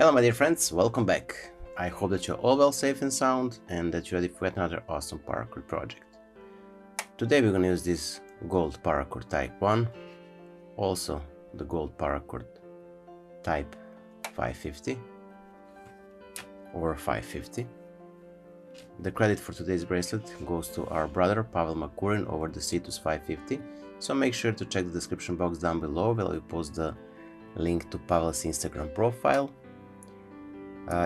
Hello my dear friends, welcome back. I hope that you're all well, safe and sound, and that you're ready for yet another awesome Paracord project. Today we're going to use this gold Paracord Type I, also the gold Paracord Type 550 or 550. The credit for today's bracelet goes to our brother Pavel Makurin over the Cetus 550, so make sure to check the description box down below where I will post the link to Pavel's Instagram profile.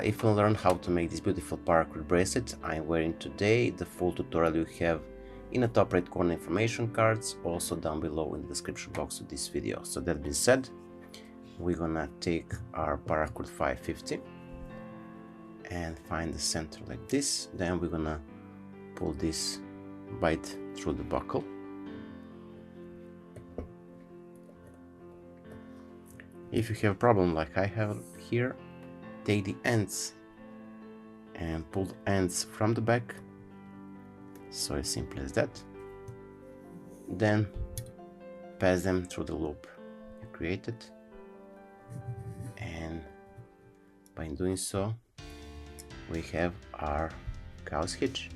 If you learn how to make this beautiful paracord bracelet I'm wearing today, the full tutorial you have in the top right corner information cards, also down below in the description box of this video. So that being said, we're gonna take our Paracord 550 and find the center like this. Then we're gonna pull this bite through the buckle. If you have a problem like I have here, take the ends and pull the ends from the back, so as simple as that. Then pass them through the loop you created, and by doing so we have our cow's hitch.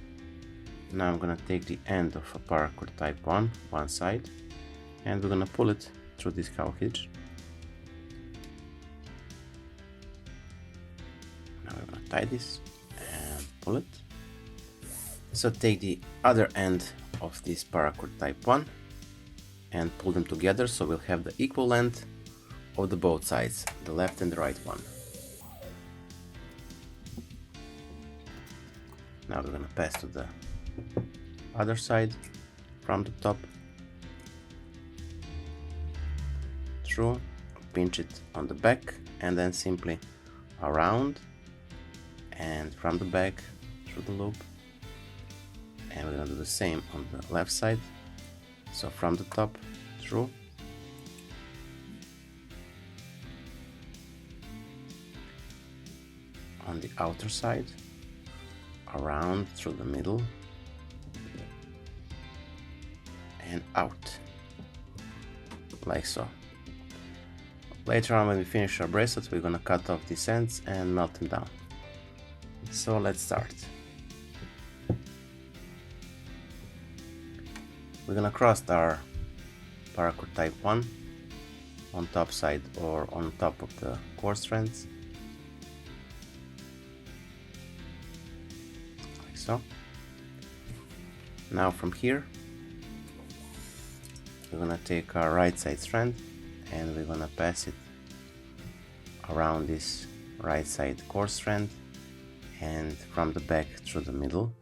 Now I'm gonna take the end of a Paracord Type I, one side, and we're gonna pull it through this cow hitch. Tie this and pull it. So take the other end of this Paracord Type I and pull them together, so we'll have the equal length of the both sides, the left and the right one. Now we're gonna pass to the other side from the top through, pinch it on the back, and then simply around and from the back through the loop. And we're gonna do the same on the left side, so from the top through, on the outer side, around through the middle, and out, like so. Later on, when we finish our bracelet, we're gonna cut off these ends and melt them down. So let's start. We're gonna cross our Paracord Type I on top side or on top of the core strands, like so. Now from here we're gonna take our right side strand and we're gonna pass it around this right side core strand and from the back through the middle.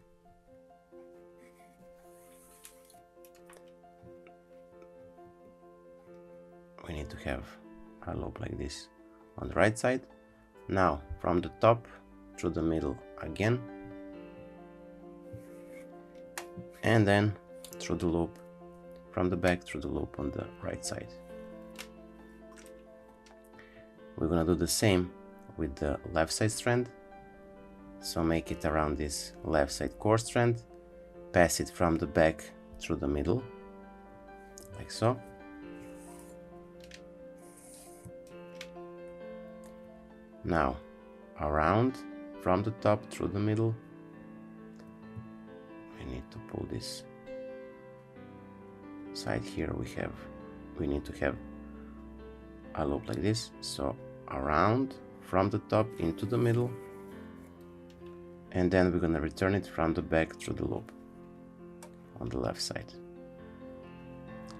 We need to have a loop like this on the right side. Now from the top through the middle again, and then through the loop from the back through the loop on the right side. We're gonna do the same with the left side strand. So make it around this left side core strand, pass it from the back through the middle, like so. Now around from the top through the middle. We need to pull this side here. We need to have a loop like this, so around from the top into the middle, and then we're gonna return it from the back through the loop on the left side.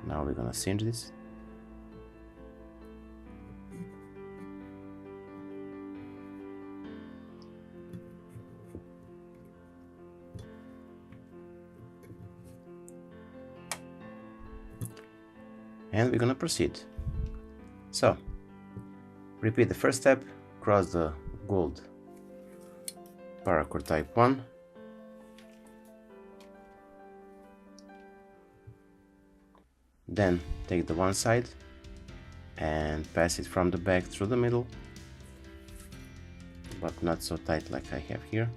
Now we're gonna cinch this. And we're gonna proceed. So repeat the first step, cross the gold Paracord Type I, then take the one side and pass it from the back through the middle, but not so tight like I have here.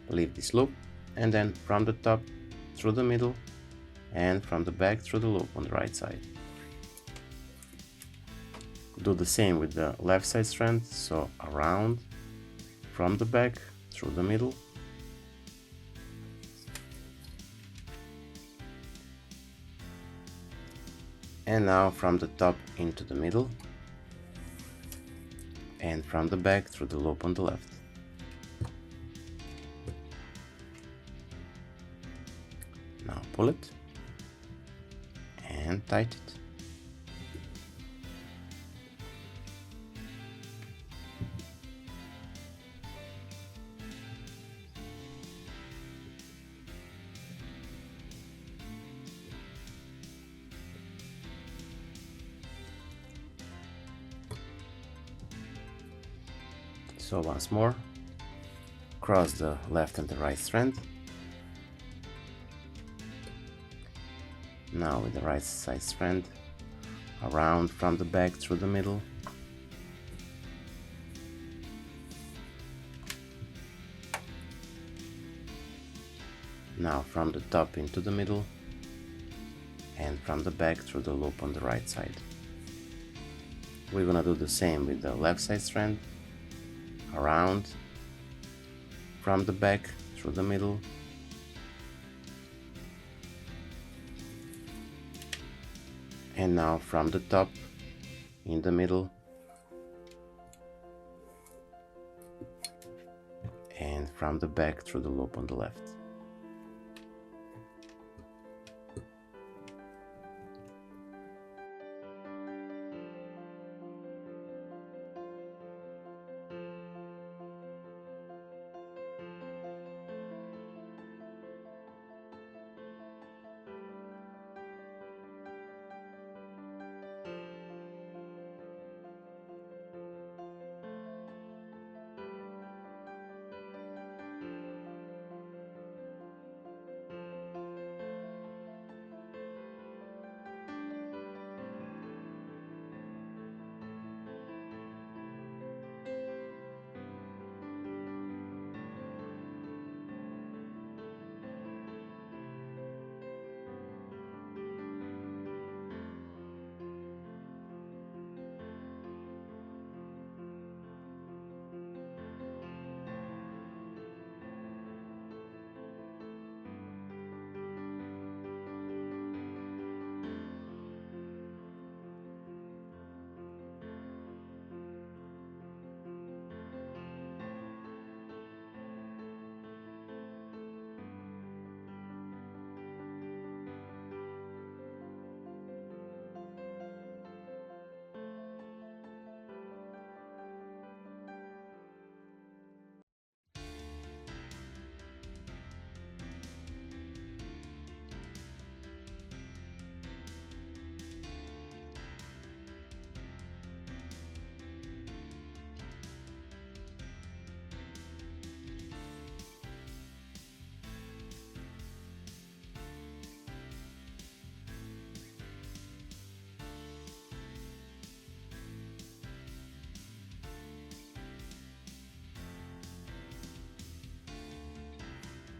Leave this loop, and then from the top through the middle and from the back through the loop on the right side. Do the same with the left side strand, so around from the back through the middle, and now from the top into the middle, and from the back through the loop on the left. Now pull it and tighten it. So once more, cross the left and the right strand. Now with the right side strand, around from the back through the middle. Now from the top into the middle, and from the back through the loop on the right side. We're gonna do the same with the left side strand, around, from the back through the middle, and now from the top in the middle, and from the back through the loop on the left.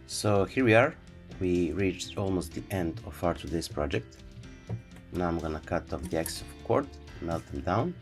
So here we are, we reached almost the end of our today's project. Now I'm gonna cut off the excess of cord, melt them down.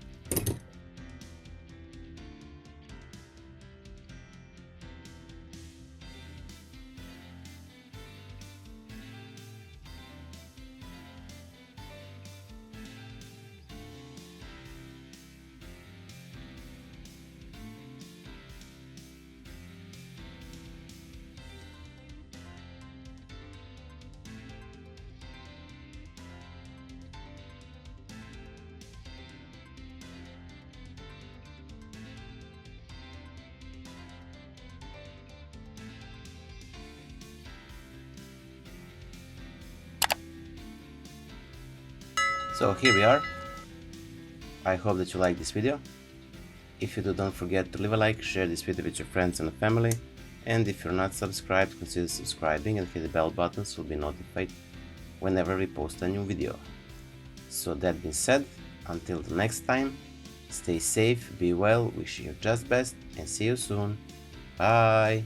So here we are. I hope that you like this video. If you do, don't forget to leave a like, share this video with your friends and family, and if you're not subscribed, consider subscribing and hit the bell button so you'll be notified whenever we post a new video. So that being said, until the next time, stay safe, be well, wish you just best, and see you soon. Bye!